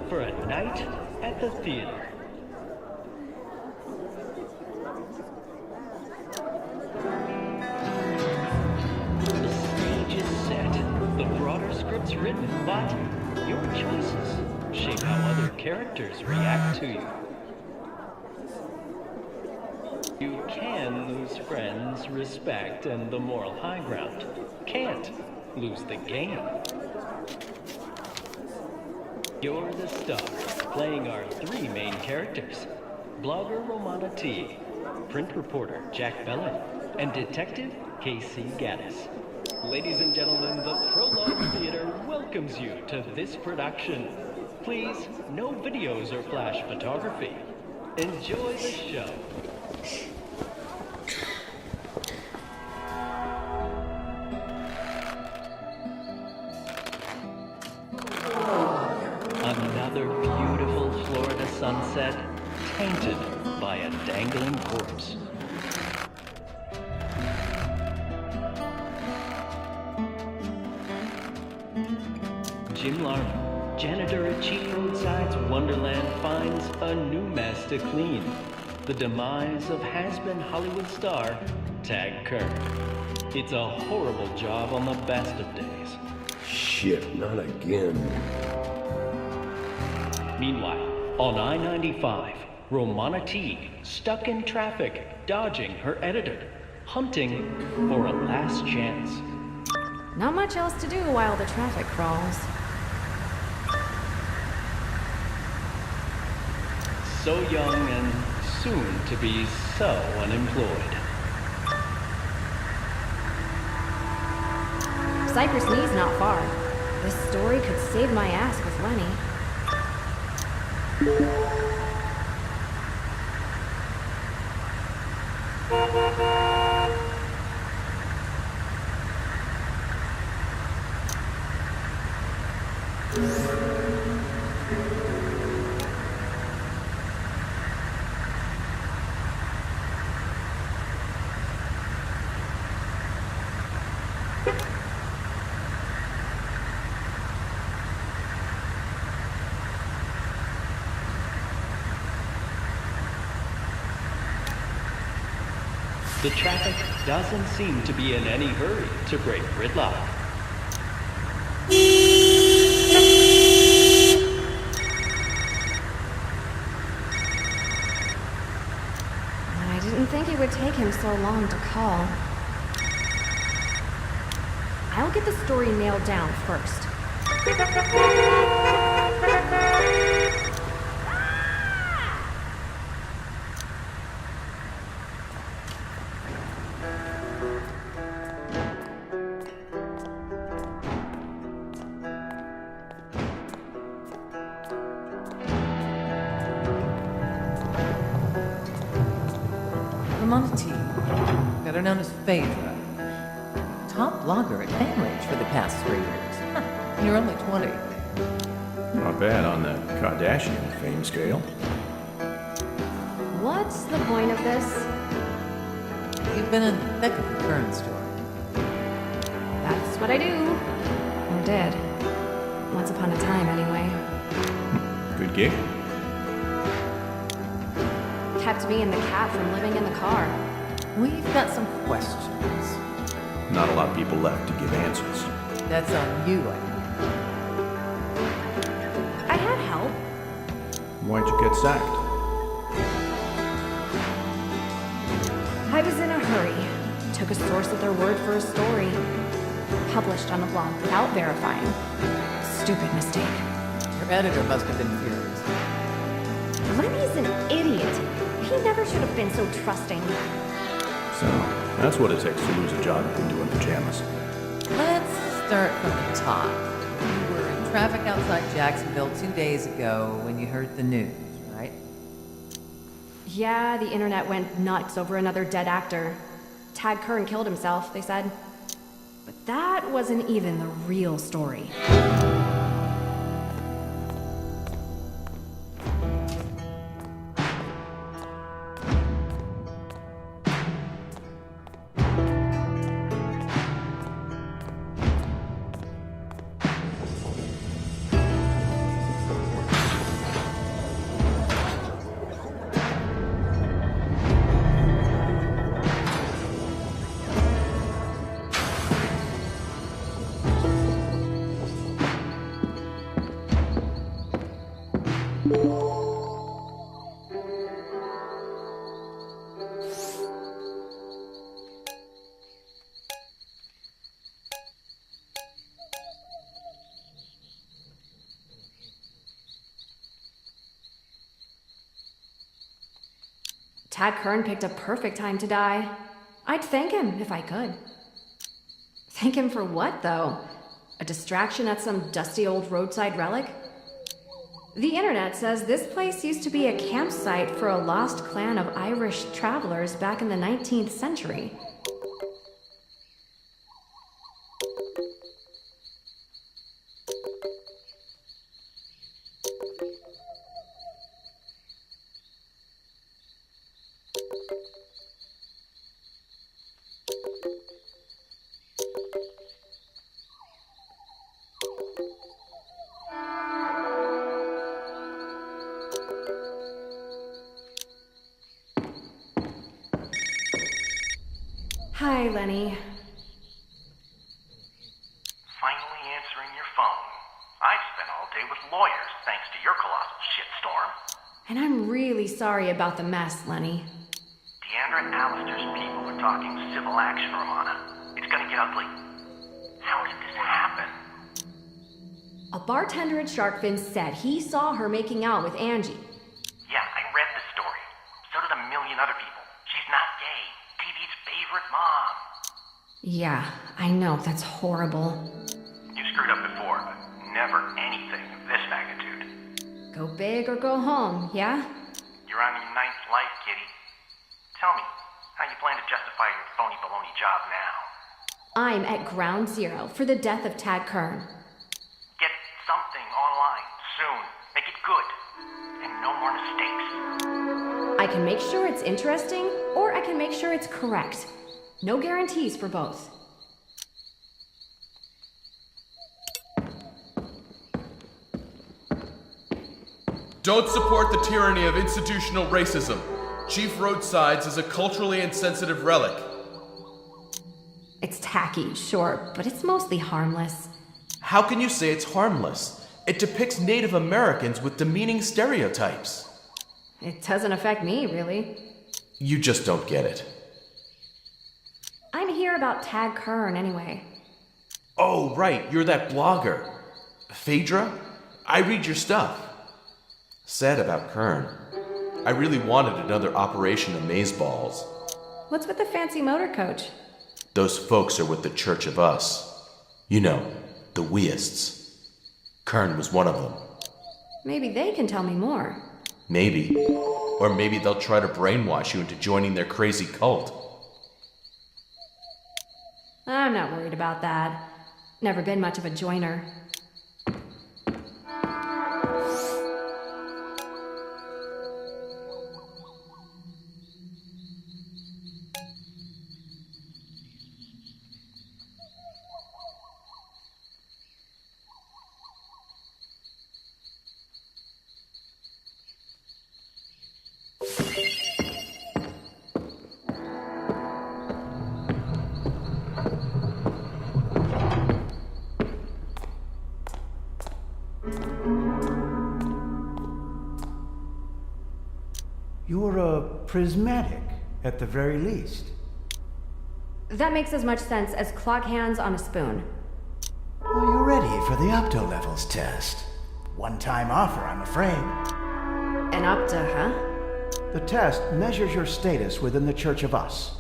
for a night at the theater. The stage is set, the broader script's written, but your choices shape how other characters react to you. You can lose friends, respect, and the moral high ground. Can't lose the game. You're the star, playing our three main characters. Blogger Romana T, print reporter Jack Bellin, and detective Casey Gaddis. Ladies and gentlemen, the Prologue Theater welcomes you to this production. Please, no videos or flash photography. Enjoy the show. Another beautiful Florida sunset, tainted by a dangling corpse. Jim Larman, janitor at Cheap Roadside's Wonderland, finds a new mess to clean. The demise of has-been Hollywood star Tag Kern. It's a horrible job on the best of days. Shit, not again. Meanwhile, on I-95, Romana T, stuck in traffic, dodging her editor, hunting for a last chance. Not much else to do while the traffic crawls. So young and soon to be so unemployed. Cypress Knee's not far. This story could save my ass with Lenny. The traffic doesn't seem to be in any hurry to break gridlock. I didn't think it would take him so long to call. I'll get the story nailed down first. Romana T, better known as Phaedra. Top blogger at Fanrage for the past 3 years. Huh, and you're only 20. Not bad on the Kardashian fame scale. What's the point of this? You've been in the thick of the current story. That's what I do. Or did. Once upon a time, anyway. Good gig. Kept me and the cat from living in the car. We've got some questions. Not a lot of people left to give answers. That's on you, I I had help. Why'd you get sacked? I was in a hurry. Took a source at their word for a story. Published on a blog without verifying. Stupid mistake. Your editor must have been furious. Lenny's an idiot. He never should have been so trusting. So, that's what it takes to lose a job in doing pajamas. Let's start from the top. You were in traffic outside Jacksonville 2 days ago when you heard the news, right? Yeah, the internet went nuts over another dead actor. Tag Kern killed himself, they said. But that wasn't even the real story. Tad Kern picked a perfect time to die. I'd thank him if I could. Thank him for what, though? A distraction at some dusty old roadside relic? The internet says this place used to be a campsite for a lost clan of Irish travelers back in the 19th century. Hi, Lenny. Finally answering your phone. I've spent all day with lawyers thanks to your colossal shitstorm. And I'm really sorry about the mess, Lenny. Deandra Allister's people are talking civil action, Romana. It's gonna get ugly. How did this happen? A bartender at Sharkfin said he saw her making out with Angie. Yeah, I read the story. So did a million other people. She's not gay. TV's favorite mom. Yeah, I know, that's horrible. You screwed up before, but never anything of this magnitude. Go big or go home, yeah? You're on your ninth life, kitty. Tell me, how you plan to justify your phony baloney job now? I'm at ground zero for the death of Tad Kern. Get something online soon. Make it good. And no more mistakes. I can make sure it's interesting, or I can make sure it's correct. No guarantees for both. Don't support the tyranny of institutional racism. Chief Roadsides is a culturally insensitive relic. It's tacky, sure, but it's mostly harmless. How can you say it's harmless? It depicts Native Americans with demeaning stereotypes. It doesn't affect me, really. You just don't get it. I'm here about Tad Kern, anyway. Oh, right, you're that blogger. Phaedra? I read your stuff. Sad about Kern. I really wanted another Operation Amazeballs. What's with the fancy motor coach? Those folks are with the Church of Us. You know, the weists. Kern was one of them. Maybe they can tell me more. Maybe. Or maybe they'll try to brainwash you into joining their crazy cult. I'm not worried about that. Never been much of a joiner. You're a prismatic, at the very least. That makes as much sense as clock hands on a spoon. Are you ready for the opto levels test? One-time offer, I'm afraid. An opta, huh? The test measures your status within the Church of Us.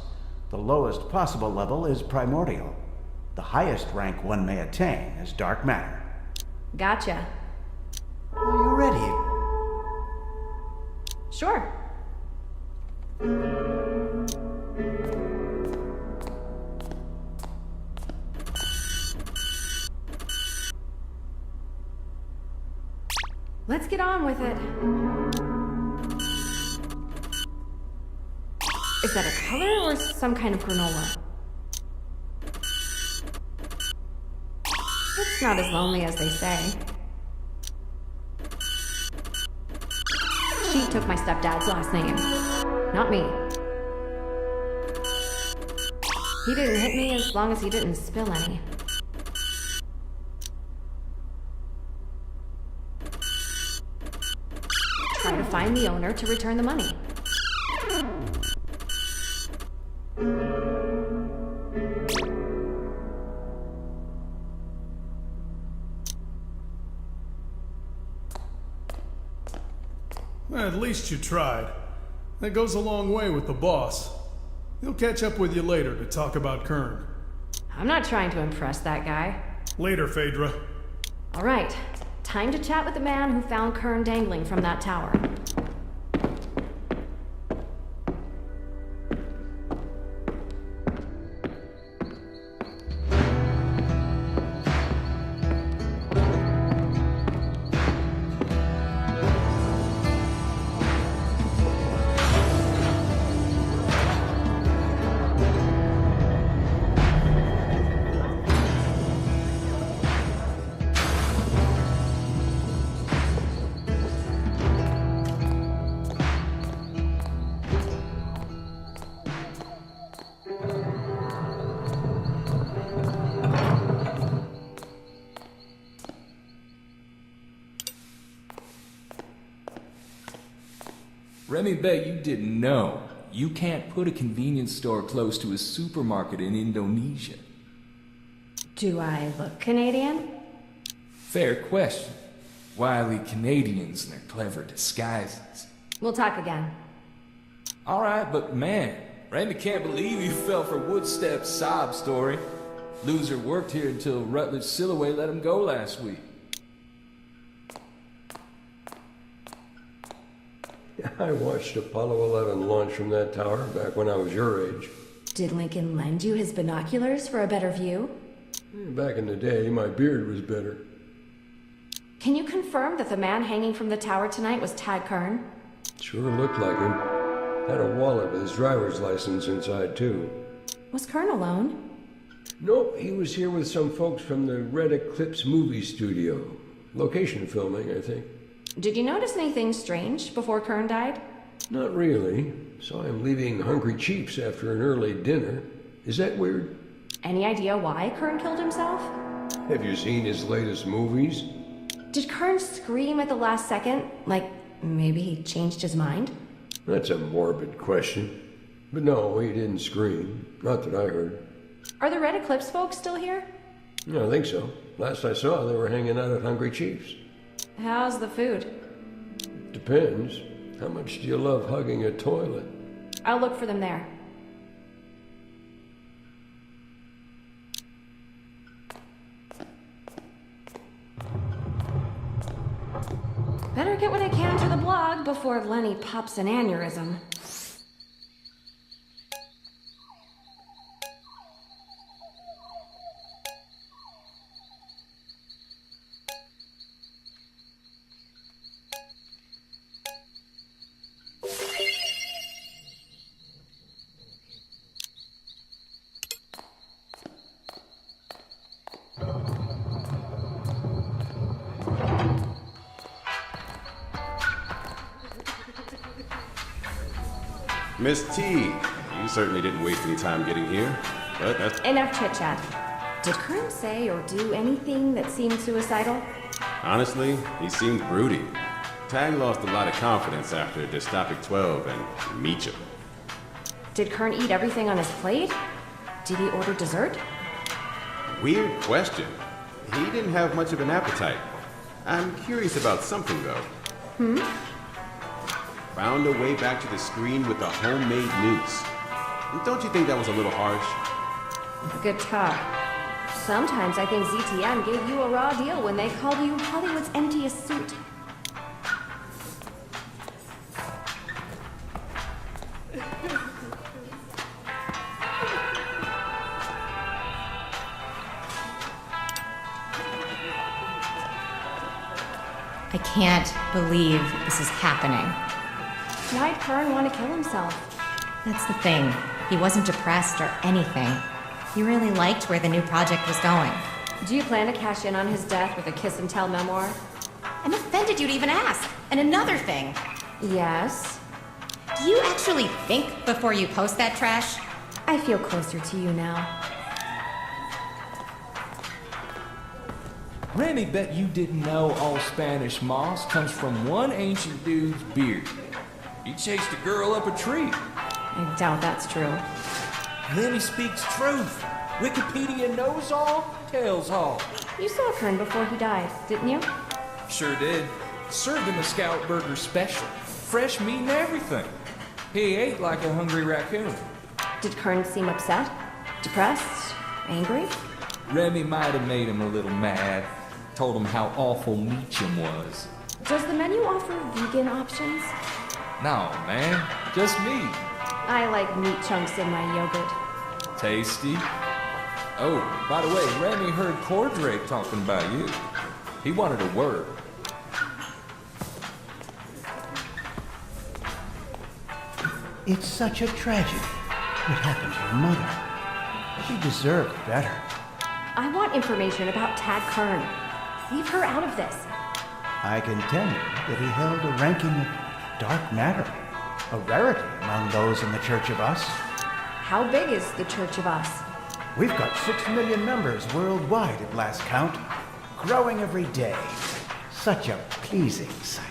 The lowest possible level is primordial. The highest rank one may attain is dark matter. Gotcha. Are you ready? Sure. Let's get on with it. Is that a color or some kind of granola? It's not as lonely as they say. She took my stepdad's last name, not me. He didn't hit me as long as he didn't spill any. Try to find the owner to return the money. At least you tried. That goes a long way with the boss. He'll catch up with you later to talk about Kern. I'm not trying to impress that guy. Later, Phaedra. All right, time to chat with the man who found Kern dangling from that tower. Remy bet you didn't know. You can't put a convenience store close to a supermarket in Indonesia. Do I look Canadian? Fair question. Wily Canadians and their clever disguises. We'll talk again. Alright, but man, Randy can't believe you fell for Woodstep's sob story. Loser worked here until Rutledge Silloway let him go last week. I watched Apollo 11 launch from that tower back when I was your age. Did Lincoln lend you his binoculars for a better view? Back in the day, my beard was better. Can you confirm that the man hanging from the tower tonight was Tad Kern? Sure looked like him. Had a wallet with his driver's license inside, too. Was Kern alone? Nope, he was here with some folks from the Red Eclipse movie studio. Location filming, I think. Did you notice anything strange before Kern died? Not really. Saw him leaving Hungry Chiefs after an early dinner. Is that weird? Any idea why Kern killed himself? Have you seen his latest movies? Did Kern scream at the last second? Like, maybe he changed his mind? That's a morbid question. But no, he didn't scream. Not that I heard. Are the Red Eclipse folks still here? No, I think so. Last I saw, they were hanging out at Hungry Chiefs. How's the food? Depends. How much do you love hugging a toilet? I'll look for them there. Better get what I can to the blog before Lenny pops an aneurysm. Miss T, you certainly didn't waste any time getting here, but that's... Enough chit-chat. Did Kern say or do anything that seemed suicidal? Honestly, he seemed broody. Tag lost a lot of confidence after Dystopic 12 and Meacham. Did Kern eat everything on his plate? Did he order dessert? Weird question. He didn't have much of an appetite. I'm curious about something, though. Found a way back to the screen with a homemade noose. Don't you think that was a little harsh? Good talk. Sometimes I think ZTM gave you a raw deal when they called you Hollywood's emptiest suit. I can't believe this is happening. Why'd Kern want to kill himself? That's the thing. He wasn't depressed or anything. He really liked where the new project was going. Do you plan to cash in on his death with a kiss and tell memoir? I'm offended you'd even ask. And another thing. Yes? Do you actually think before you post that trash? I feel closer to you now. Remy bet you didn't know all Spanish moss comes from one ancient dude's beard. He chased a girl up a tree. I doubt that's true. Remy speaks truth. Wikipedia knows all, tells all. You saw Kern before he died, didn't you? Sure did. Served him a Scout Burger special. Fresh meat and everything. He ate like a hungry raccoon. Did Kern seem upset? Depressed? Angry? Remy might have made him a little mad. Told him how awful Meacham was. Does the menu offer vegan options? No, man. Just me. I like meat chunks in my yogurt. Tasty. Oh, by the way, Remy heard Cordray talking about you. He wanted a word. It's such a tragedy. What happened to your mother? She deserved better. I want information about Tad Kern. Leave her out of this. I can tell you that he held a ranking of dark matter, a rarity among those in the Church of Us. How big is the Church of Us? We've got 6 million members worldwide at last count, growing every day. Such a pleasing sight.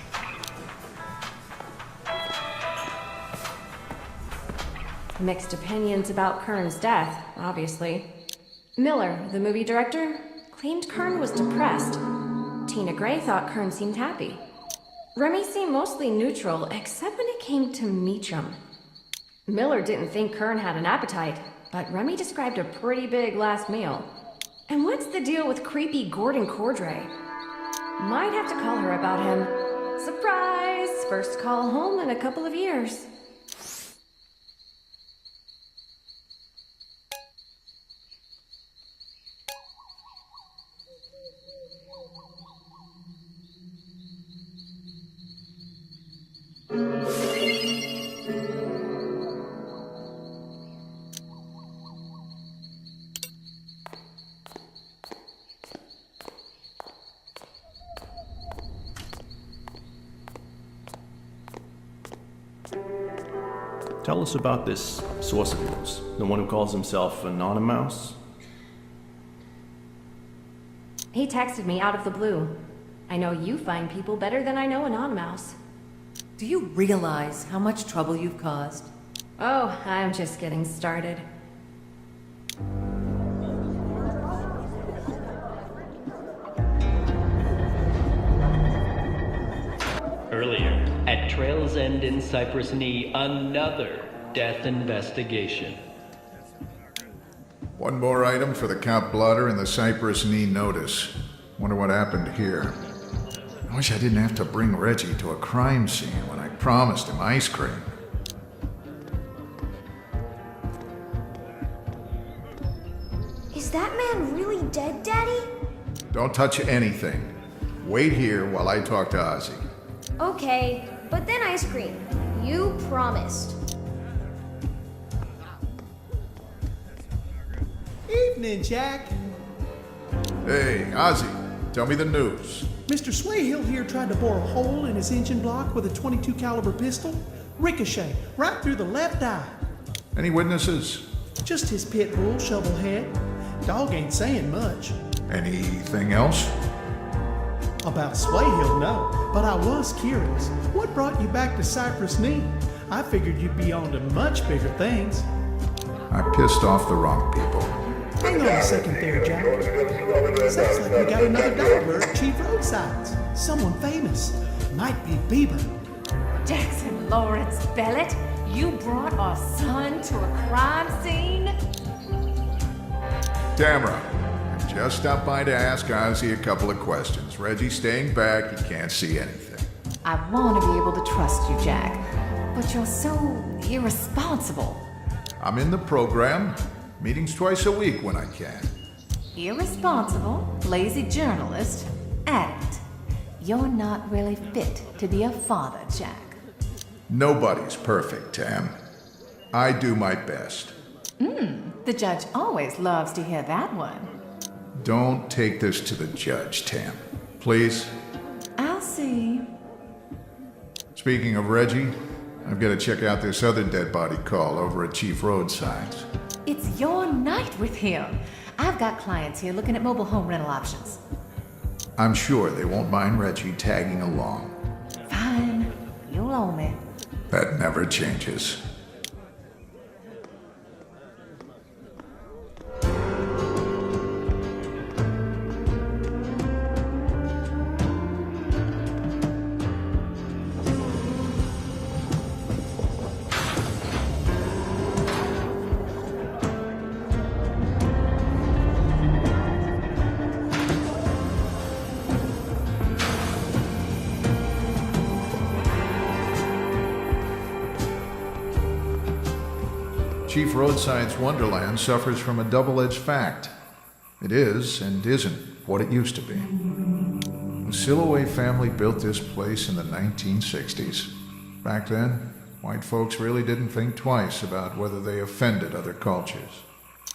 Mixed opinions about Kern's death, obviously. Miller, the movie director, claimed Kern was depressed. Tina Gray thought Kern seemed happy. Remy seemed mostly neutral, except when it came to Meacham. Miller didn't think Kern had an appetite, but Remy described a pretty big last meal. And what's the deal with creepy Gordon Cordray? Might have to call her about him. Surprise! First call home in a couple of years. Tell us about this source of yours, the one who calls himself Anonymous. He texted me out of the blue. I know you find people better than I know Anonymous. Do you realize how much trouble you've caused? Oh, I'm just getting started. Earlier, at Trail's End in Cypress Knee, another death investigation. One more item for the Count Blotter and the Cypress Knee notice. Wonder what happened here. I wish I didn't have to bring Reggie to a crime scene when I promised him ice cream. Is that man really dead, Daddy? Don't touch anything. Wait here while I talk to Ozzy. Okay, but then ice cream. You promised. Evening, Jack. Hey, Ozzy, tell me the news. Mr. Swayhill here tried to bore a hole in his engine block with a .22 caliber pistol. Ricochet, right through the left eye. Any witnesses? Just his pit bull, Shovelhead. Dog ain't saying much. Anything else? About Swayhill, no. But I was curious. What brought you back to Cypress Knee? I figured you'd be on to much bigger things. I pissed off the wrong people. Hang on a second there, Jack. Sounds like we got another diver at Chief Roadsides. Someone famous. Might be Bieber. Jackson Lawrence Bellet, you brought our son to a crime scene? Tamara, I just stopped by to ask Ozzy a couple of questions. Reggie's staying back. He can't see anything. I want to be able to trust you, Jack, but you're so irresponsible. I'm in the program. Meetings twice a week when I can. Irresponsible, lazy journalist, addict. You're not really fit to be a father, Jack. Nobody's perfect, Tam. I do my best. The judge always loves to hear that one. Don't take this to the judge, Tam. Please? I'll see. Speaking of Reggie, I've got to check out this other dead body call over at Chief Roadsides. It's your night with him. I've got clients here looking at mobile home rental options. I'm sure they won't mind Reggie tagging along. Fine. You'll owe me. That never changes. Chief Roadside's Wonderland suffers from a double-edged fact. It is and isn't what it used to be. The Silloway family built this place in the 1960s. Back then, white folks really didn't think twice about whether they offended other cultures.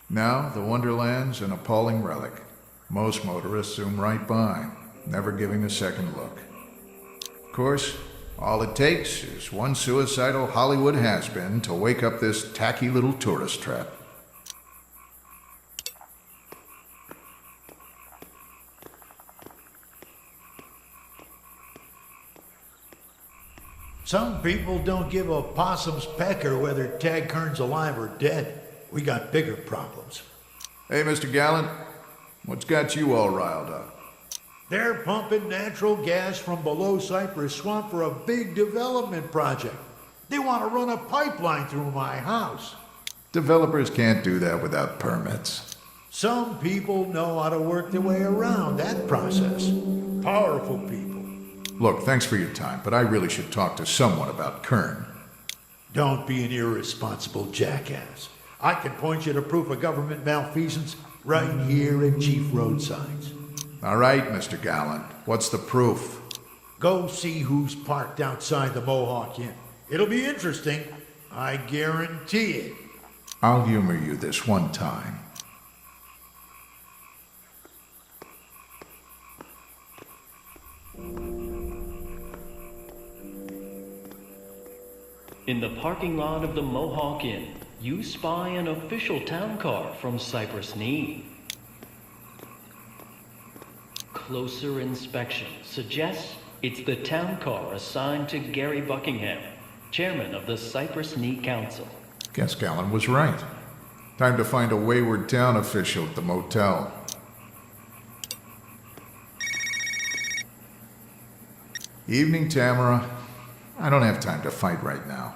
Now, the Wonderland's an appalling relic. Most motorists zoom right by, never giving a second look. Of course, all it takes is one suicidal Hollywood has-been to wake up this tacky little tourist trap. Some people don't give a possum's pecker whether Tag Kern's alive or dead. We got bigger problems. Hey, Mr. Gallant, what's got you all riled up? They're pumping natural gas from below Cypress Swamp for a big development project. They want to run a pipeline through my house. Developers can't do that without permits. Some people know how to work their way around that process. Powerful people. Look, thanks for your time, but I really should talk to someone about Kern. Don't be an irresponsible jackass. I can point you to proof of government malfeasance right here at Chief Roadside's. All right, Mr. Gallant. What's the proof? Go see who's parked outside the Mohawk Inn. It'll be interesting. I guarantee it. I'll humor you this one time. In the parking lot of the Mohawk Inn, you spy an official town car from Cypress Knee. Closer inspection suggests it's the town car assigned to Gary Buckingham, chairman of the Cypress Knee Council. Guess Gallant was right. Time to find a wayward town official at the motel. Evening, Tamara. I don't have time to fight right now.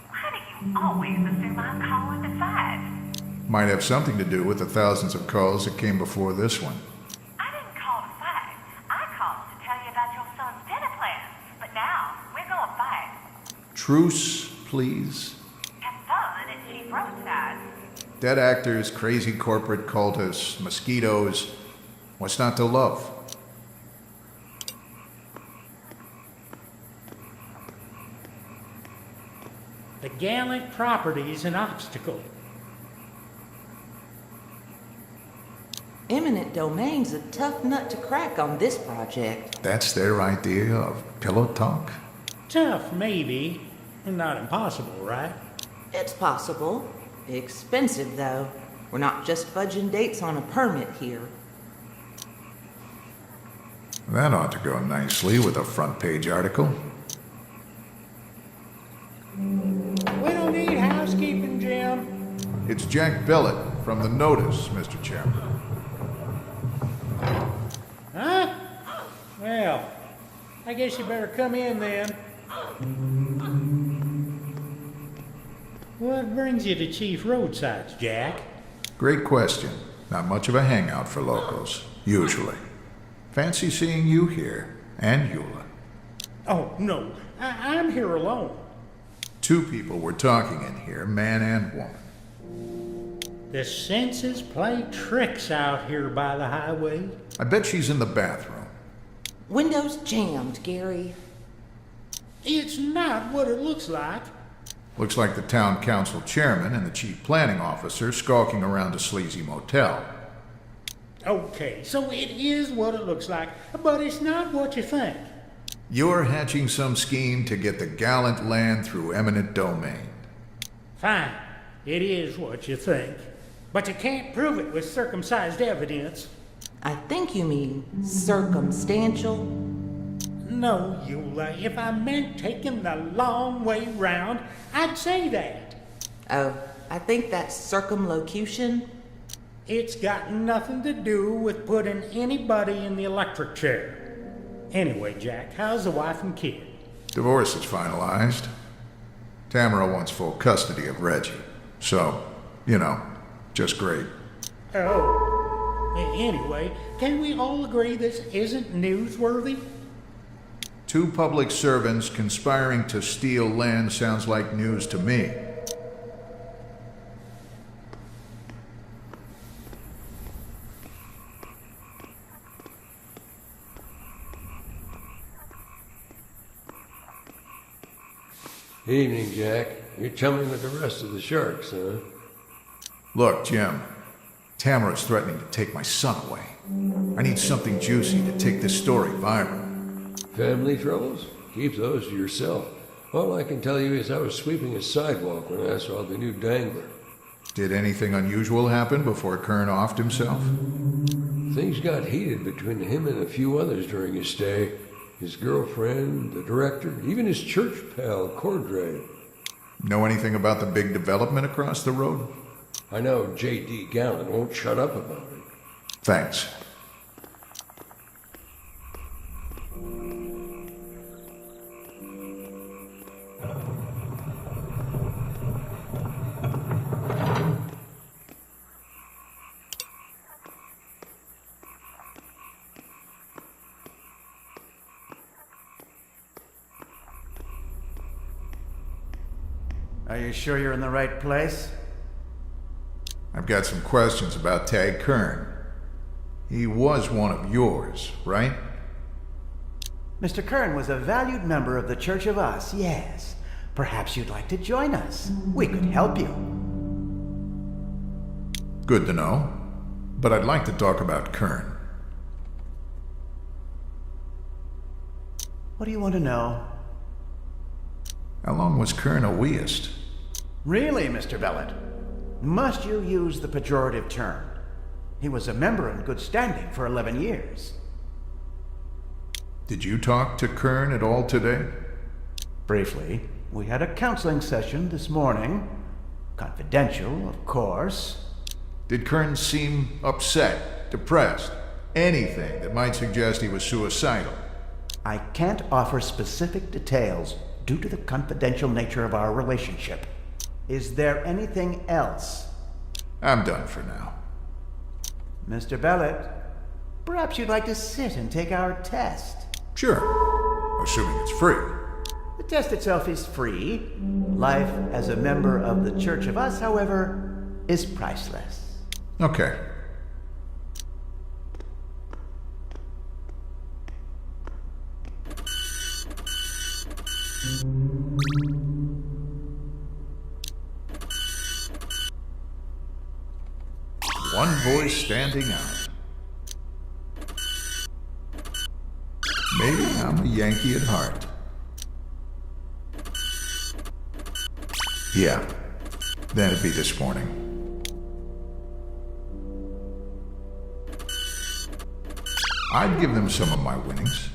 Why do you always assume I'm calling to fight? Might have something to do with the thousands of calls that came before this one. I didn't call to fight. I called to tell you about your son's dinner plans. But now, we're going to fight. Truce, please. Have fun at Chief Roadside. Dead actors, crazy corporate cultists, mosquitoes. What's not to love? The Gallant property's an obstacle. Eminent domain's a tough nut to crack on this project. That's their idea of pillow talk? Tough, maybe. Not impossible, right? It's possible. Expensive, though. We're not just fudging dates on a permit here. That ought to go nicely with a front page article. We don't need housekeeping, Jim. It's Jack Bellet from the Notice, Mr. Chairman. Huh? Well, I guess you better come in then. What brings you to Chief Roadside's, Jack? Great question. Not much of a hangout for locals, usually. Fancy seeing you here, and Eula. Oh, no. I'm here alone. Two people were talking in here, man and woman. The senses play tricks out here by the highway. I bet she's in the bathroom. Windows jammed, Gary. It's not what it looks like. Looks like the town council chairman and the chief planning officer skulking around a sleazy motel. Okay, so it is what it looks like, but it's not what you think. You're hatching some scheme to get the Gallant land through eminent domain. Fine, it is what you think. But you can't prove it with circumcised evidence. I think you mean circumstantial. No, Eula, if I meant taking the long way round, I'd say that. Oh, I think that's circumlocution. It's got nothing to do with putting anybody in the electric chair. Anyway, Jack, how's the wife and kid? Divorce is finalized. Tamara wants full custody of Reggie. So, just great. Oh. Anyway, can we all agree this isn't newsworthy? Two public servants conspiring to steal land sounds like news to me. Evening, Jack. You're chumming with the rest of the sharks, huh? Look, Jim. Tamara's threatening to take my son away. I need something juicy to take this story viral. Family troubles? Keep those to yourself. All I can tell you is I was sweeping a sidewalk when I saw the new dangler. Did anything unusual happen before Kern offed himself? Things got heated between him and a few others during his stay. His girlfriend, the director, even his church pal, Cordray. Know anything about the big development across the road? I know J.D. Gallen won't shut up about it. Thanks. Are you sure you're in the right place? I've got some questions about Tag Kern. He was one of yours, right? Mr. Kern was a valued member of the Church of Us, yes. Perhaps you'd like to join us. We could help you. Good to know. But I'd like to talk about Kern. What do you want to know? How long was Kern a weist? Really, Mr. Bellet? Must you use the pejorative term? He was a member in good standing for 11 years. Did you talk to Kern at all today? Briefly. We had a counseling session this morning. Confidential, of course. Did Kern seem upset, depressed, anything that might suggest he was suicidal? I can't offer specific details due to the confidential nature of our relationship. Is there anything else? I'm done for now. Mr. Bellet, perhaps you'd like to sit and take our test. Sure, assuming it's free. The test itself is free. Life as a member of the Church of Us, however, is priceless. Okay. One voice standing out. Maybe I'm a Yankee at heart. Yeah, that'd be this morning. I'd give them some of my winnings.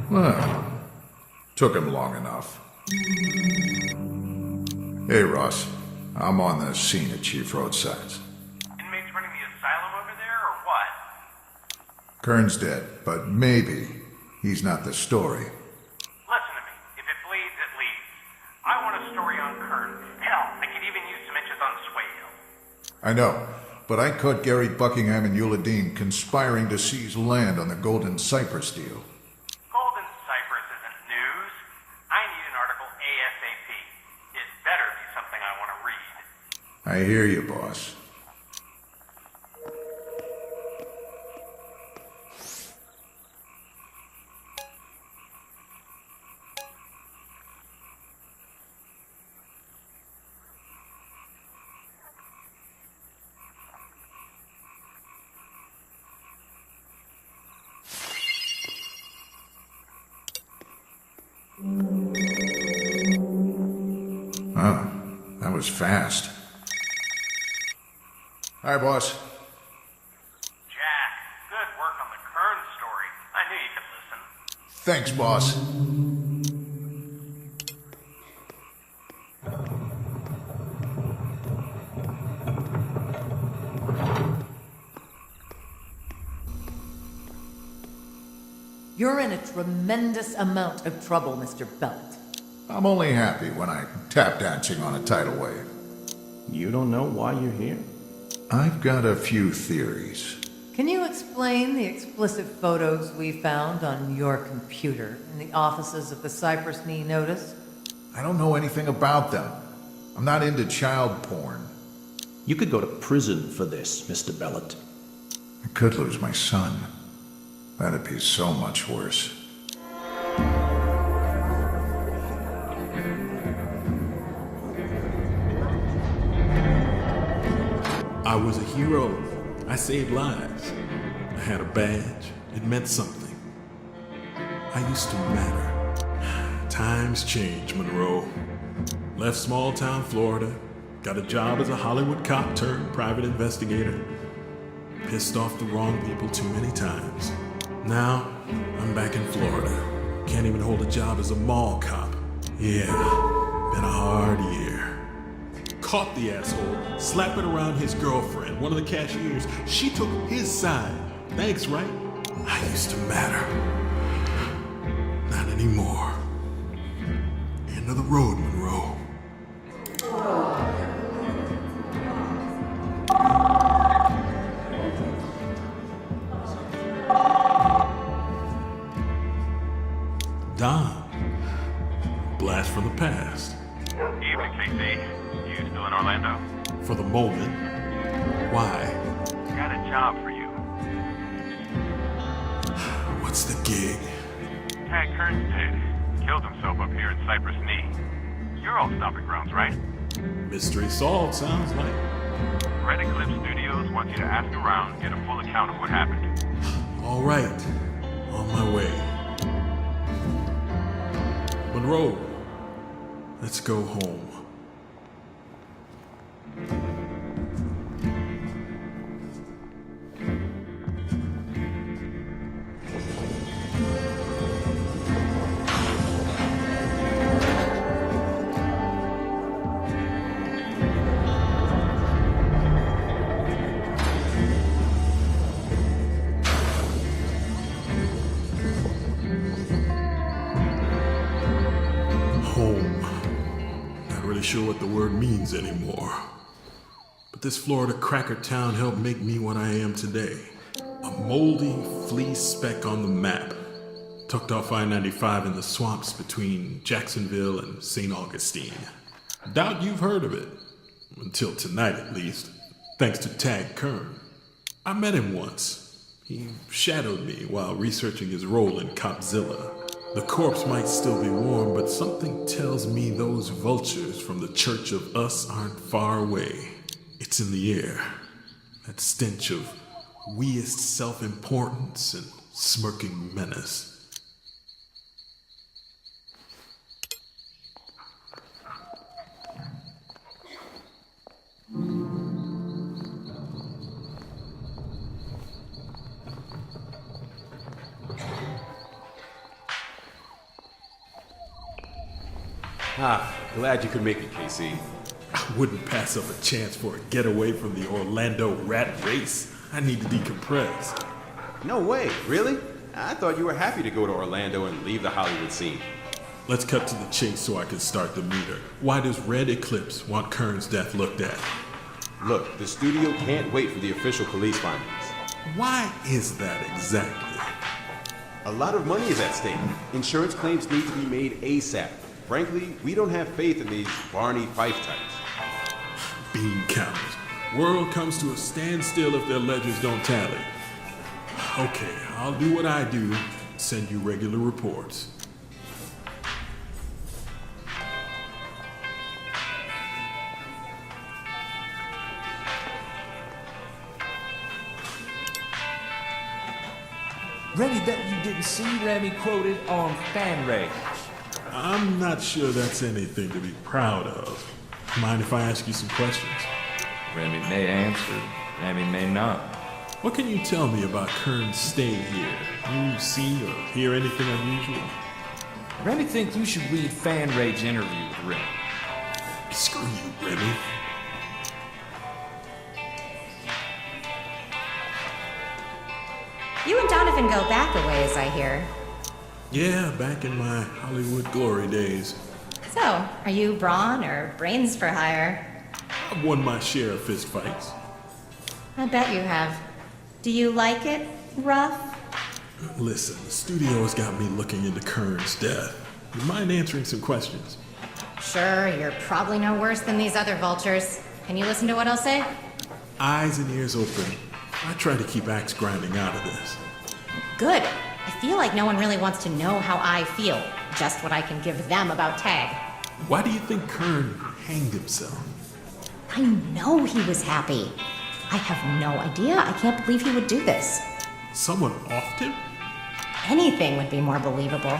Well, took him long enough. Hey, Ross. I'm on the scene at Chief Roadsides. Inmates running the asylum over there, or what? Kern's dead, but maybe he's not the story. Listen to me. If it bleeds, it leads. I want a story on Kern. Hell, I could even use some inches on Swayhill. I know, but I caught Gary Buckingham and Eula Dean conspiring to seize land on the Golden Cypress deal. Golden Cypress isn't news. I need an article ASAP. It better be something I want to read. I hear you, boss. Oh, that was fast. Hi, boss. Jack, good work on the Kern story. I knew you could listen. Thanks, boss. You're in a tremendous amount of trouble, Mr. Bellet. I'm only happy when I'm tap dancing on a tidal wave. You don't know why you're here? I've got a few theories. Can you explain the explicit photos we found on your computer in the offices of the Cypress Knee Notice? I don't know anything about them. I'm not into child porn. You could go to prison for this, Mr. Bellet. I could lose my son. That'd be so much worse. I was a hero. I saved lives. I had a badge. It meant something. I used to matter. Times change, Monroe. Left small town Florida. Got a job as a Hollywood cop turned private investigator. Pissed off the wrong people too many times. Now, I'm back in Florida. Can't even hold a job as a mall cop. Yeah, been a hard year. Caught the asshole slapping around his girlfriend, one of the cashiers. She took his side. Thanks, right? I used to matter. Not anymore. End of the road, Monroe. Don. Blast from the past. Evening, KC. You still in Orlando? For the moment. Why? Got a job for you. What's the gig? Tag Kearns dead. Killed himself up here in Cypress Knee. Your old stomping grounds, right? Mystery solved, sounds like. Red Eclipse Studios wants you to ask around, get a full account of what happened. All right. On my way. Monroe, let's go home. Sure what the word means anymore. But this Florida cracker town helped make me what I am today. A moldy flea speck on the map, tucked off I-95 in the swamps between Jacksonville and St. Augustine. Doubt you've heard of it. Until tonight, at least. Thanks to Tag Kern. I met him once. He shadowed me while researching his role in Copzilla. The corpse might still be warm, but something tells me those vultures from the Church of Us aren't far away. It's in the air. That stench of weest self-importance and smirking menace. Glad you could make it, KC. I wouldn't pass up a chance for a getaway from the Orlando rat race. I need to decompress. No way, really? I thought you were happy to go to Orlando and leave the Hollywood scene. Let's cut to the chase so I can start the meter. Why does Red Eclipse want Kern's death looked at? Look, the studio can't wait for the official police findings. Why is that exactly? A lot of money is at stake. Insurance claims need to be made ASAP. Frankly, we don't have faith in these Barney Fife types. Bean counters. World comes to a standstill if their ledgers don't tally. Okay, I'll do what I do. Send you regular reports. Remy bet you didn't see Remy quoted on Fan Rage. I'm not sure that's anything to be proud of. Mind if I ask you some questions? Remy may answer, Remy may not. What can you tell me about Kern's stay here? You see or hear anything unusual? Remy thinks you should read Fan Rage interview with Remy. Screw you, Remy. You and Donovan go back a ways, I hear. Yeah, back in my Hollywood glory days. So, are you brawn or brains for hire? I've won my share of fist fights. I bet you have. Do you like it, rough? Listen, the studio has got me looking into Kern's death. You mind answering some questions? Sure, you're probably no worse than these other vultures. Can you listen to what I'll say? Eyes and ears open. I try to keep axe grinding out of this. Good. I feel like no one really wants to know how I feel. Just what I can give them about Tag. Why do you think Kern hanged himself? I know he was happy. I have no idea. I can't believe he would do this. Someone offed him? Anything would be more believable.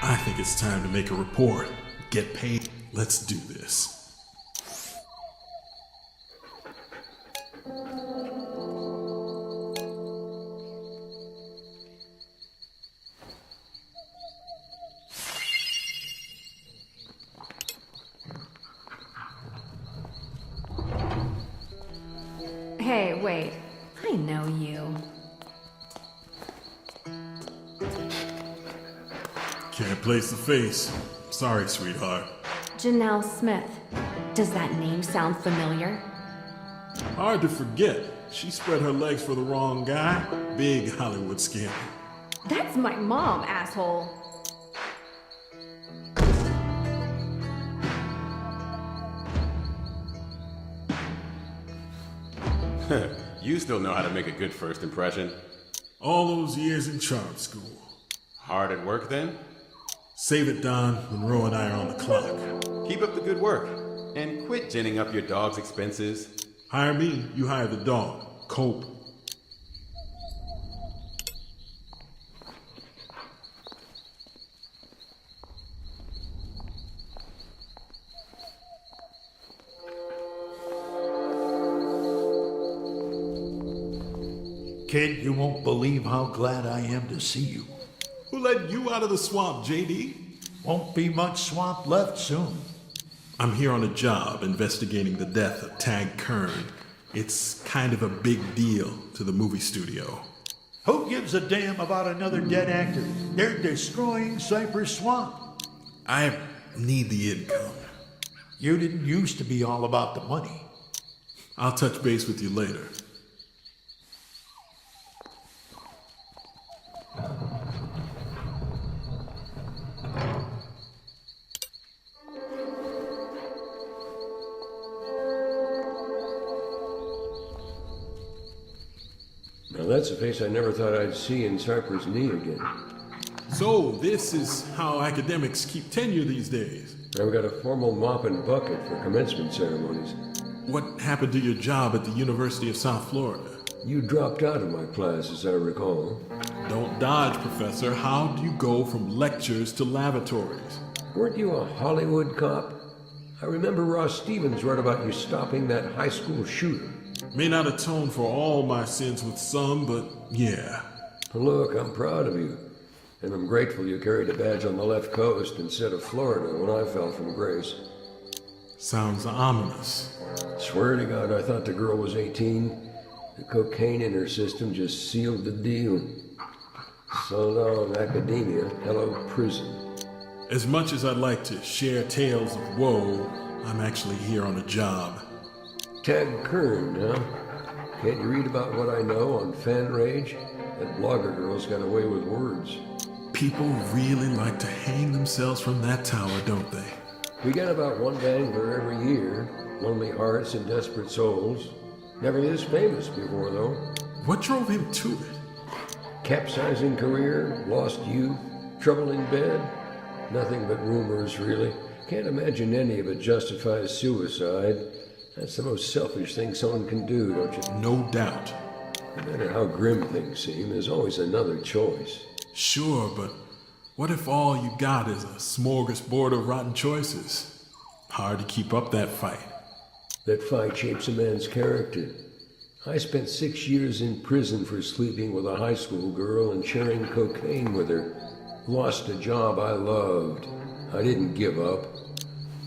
I think it's time to make a report. Get paid. Let's do this. Hey, wait. I know you. Can't place the face. Sorry, sweetheart. Janelle Smith. Does that name sound familiar? Hard to forget. She spread her legs for the wrong guy. Big Hollywood scandal. That's my mom, asshole. You still know how to make a good first impression. All those years in charm school. Hard at work then? Save it, Don. Monroe and I are on the clock. Keep up the good work. And quit ginning up your dog's expenses. Hire me, you hire the dog. Cope. Kid, you won't believe how glad I am to see you. Who let you out of the swamp, JD? Won't be much swamp left soon. I'm here on a job investigating the death of Tag Kern. It's kind of a big deal to the movie studio. Who gives a damn about another dead actor? They're destroying Cypress Swamp. I need the income. You didn't used to be all about the money. I'll touch base with you later. Now that's a face I never thought I'd see in Cypress Knee again. So, this is how academics keep tenure these days. I've got a formal mop and bucket for commencement ceremonies. What happened to your job at the University of South Florida? You dropped out of my class, as I recall. Don't dodge, Professor. How do you go from lectures to lavatories? Weren't you a Hollywood cop? I remember Ross Stevens wrote about you stopping that high school shooter. May not atone for all my sins with some, but yeah. Look, I'm proud of you. And I'm grateful you carried a badge on the left coast instead of Florida when I fell from grace. Sounds ominous. Swear to God, I thought the girl was 18. The cocaine in her system just sealed the deal. So long, academia. Hello, prison. As much as I'd like to share tales of woe, I'm actually here on a job. Tag Kern, huh? Can't you read about what I know on Fan Rage? That blogger girl's got away with words. People really like to hang themselves from that tower, don't they? We get about one dangler every year. Lonely hearts and desperate souls. Never this famous before, though. What drove him to it? Capsizing career, lost youth, trouble in bed. Nothing but rumors, really. Can't imagine any of it justifies suicide. That's the most selfish thing someone can do, don't you? No doubt. No matter how grim things seem, there's always another choice. Sure, but what if all you got is a smorgasbord of rotten choices? Hard to keep up that fight. That fight shapes a man's character. I spent 6 years in prison for sleeping with a high school girl and sharing cocaine with her. Lost a job I loved. I didn't give up.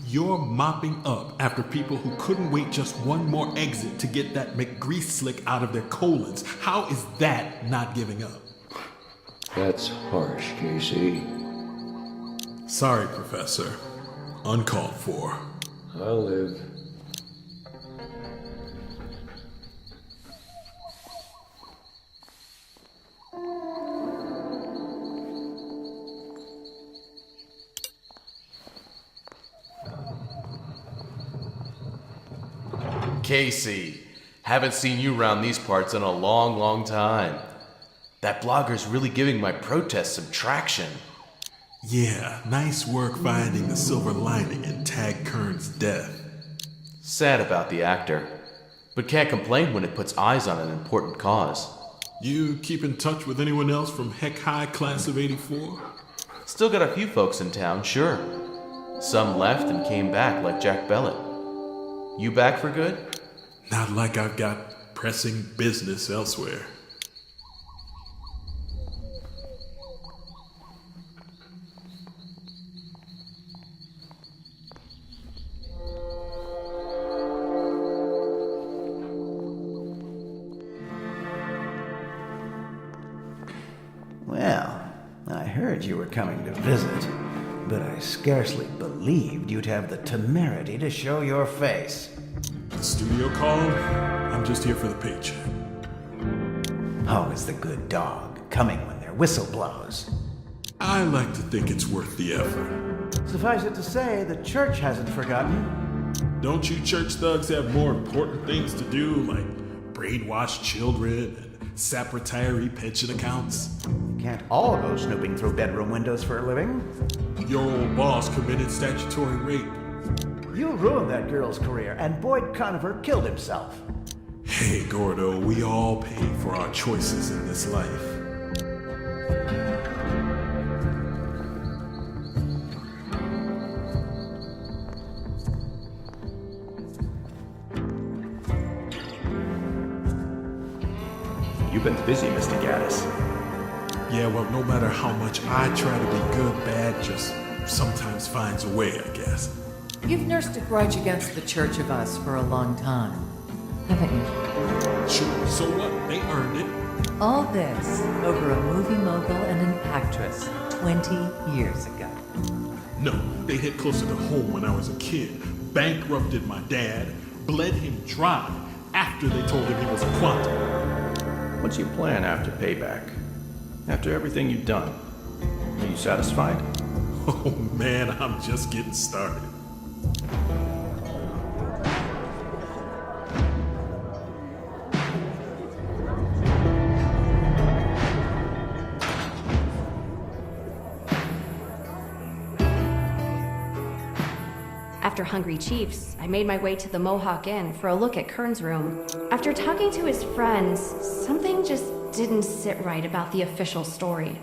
You're mopping up after people who couldn't wait just one more exit to get that McGrease slick out of their colons. How is that not giving up? That's harsh, Casey. Sorry, Professor. Uncalled for. I'll live. Casey, haven't seen you around these parts in a long, long time. That blogger's really giving my protest some traction. Yeah, nice work finding the silver lining in Tag Kern's death. Sad about the actor, but can't complain when it puts eyes on an important cause. You keep in touch with anyone else from Heck High Class of 84? Still got a few folks in town, sure. Some left and came back, like Jack Bellett. You back for good? Not like I've got pressing business elsewhere. Well, I heard you were coming to visit, but I scarcely believed you'd have the temerity to show your face. The studio called? I'm just here for the paycheck. How is the good dog coming when their whistle blows? I like to think it's worth the effort. Suffice it to say, the church hasn't forgotten. Don't you church thugs have more important things to do, like brainwash children and sap retiree pension accounts? You can't all go snooping through bedroom windows for a living. Your old boss committed statutory rape. You ruined that girl's career, and Boyd Conover killed himself. Hey, Gordo, we all pay for our choices in this life. You've been busy, Mr. Gaddis. Yeah, well, no matter how much I try to be good, bad just sometimes finds a way, I guess. You've nursed a grudge against the Church of Us for a long time, haven't you? Sure, so what? They earned it. All this over a movie mogul and an actress 20 years ago. No, they hit closer to home when I was a kid. Bankrupted my dad, bled him dry after they told him he was a quantum. What's your plan after payback? After everything you've done? Are you satisfied? Oh man, I'm just getting started. After Hungry Chiefs, I made my way to the Mohawk Inn for a look at Kern's room. After talking to his friends, something just didn't sit right about the official story.